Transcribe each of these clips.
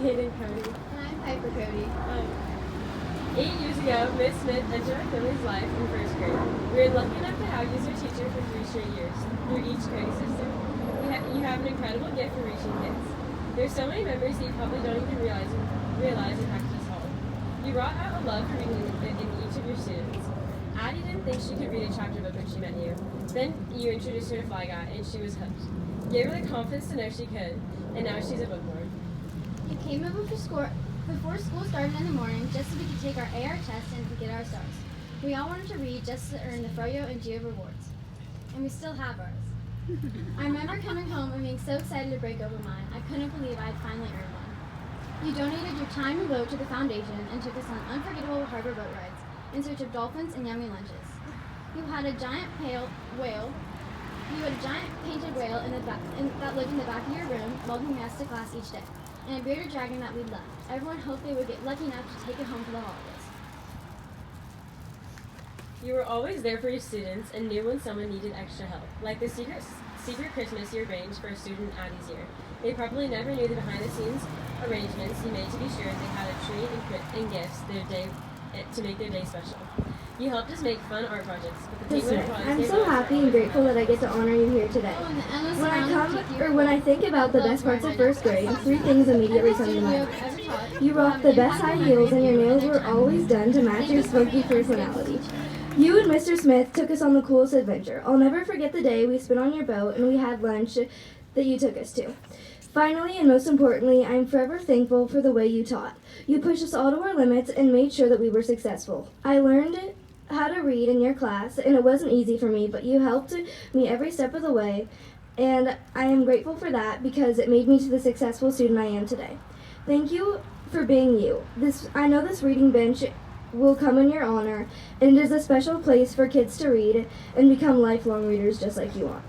Hayden Cody. And I'm Piper Cody. 8 years ago, Miss Smith entered our family's life in first grade. We were lucky enough to have you as our teacher for 3 straight years, through each grade system. You have an incredible gift for reaching kids. There's so many memories that you probably don't even realize impacted us all. You brought out a love for reading in each of your students. Addie didn't think she could read a chapter book when she met you. Then you introduced her to Fly Guy, and she was hooked. Gave her the confidence to know she could, and now she's a bookworm. You came over before school started in the morning just so we could take our AR test and get our stars. We all wanted to read just to earn the Fro-yo and Geo rewards. And we still have ours. I remember coming home and being so excited to break open mine. I couldn't believe I had finally earned one. You donated your time and boat to the foundation and took us on unforgettable harbor boat rides in search of dolphins and yummy lunches. You had a giant whale. You had a giant painted whale that lived in the back of your room, welcoming us to class each day, and a bearded dragon that we loved. Everyone hoped they would get lucky enough to take it home for the holidays. You were always there for your students and knew when someone needed extra help, like the secret Christmas you arranged for a student Addie's year. They probably never knew the behind-the-scenes arrangements you made to be sure they had a treat and gifts to make their day special. You helped us make fun art projects. I'm so happy and grateful that I get to honor you here today. When I think about the best parts of first grade, 3 things immediately come to mind. You rocked the best high heels and your nails were always done to match your spunky personality. You and Mr. Smith took us on the coolest adventure. I'll never forget the day we spent on your boat and we had lunch that you took us to. Finally, and most importantly, I'm forever thankful for the way you taught. You pushed us all to our limits and made sure that we were successful. I learned how to read in your class, and it wasn't easy for me, but you helped me every step of the way, and I am grateful for that because it made me to the successful student I am today. Thank you for being you. I know this reading bench will come in your honor, and it is a special place for kids to read and become lifelong readers just like you are.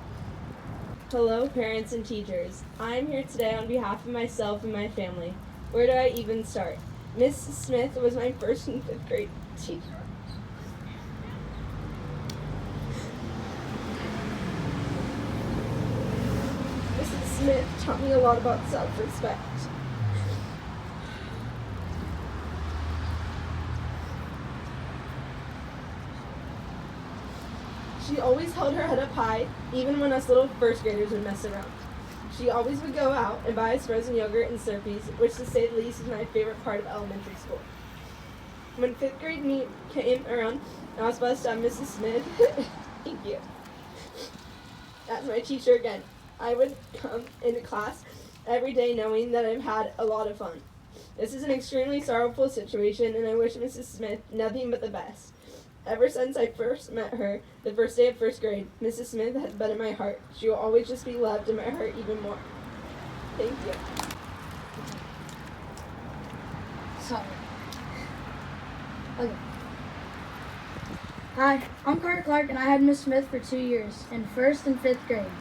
Hello, parents and teachers. I am here today on behalf of myself and my family. Where do I even start? Miss Smith was my first and 5th grade teacher. Mrs. Smith taught me a lot about self-respect. She always held her head up high, even when us little first graders would mess around. She always would go out and buy us frozen yogurt and Slurpees, which to say the least is my favorite part of elementary school. When 5th grade meet came around, I was blessed to have Mrs. Smith, thank you, as my teacher again. I would come into class every day knowing that I've had a lot of fun. This is an extremely sorrowful situation, and I wish Mrs. Smith nothing but the best. Ever since I first met her, the first day of 1st grade, Mrs. Smith has been in my heart. She will always just be loved in my heart even more. Thank you. Sorry. Okay. Hi, I'm Carter Clark, and I had Miss Smith for 2 years, in 1st and 5th grade.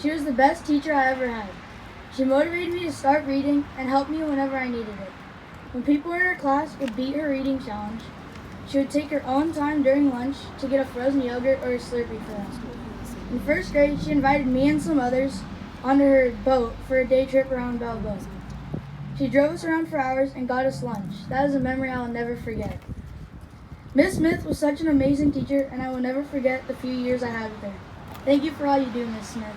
She was the best teacher I ever had. She motivated me to start reading and helped me whenever I needed it. When people in her class would beat her reading challenge, she would take her own time during lunch to get a frozen yogurt or a Slurpee for us. In 1st grade, she invited me and some others onto her boat for a day trip around Balboa. She drove us around for hours and got us lunch. That is a memory I will never forget. Miss Smith was such an amazing teacher, and I will never forget the few years I had with her. Thank you for all you do, Miss Smith.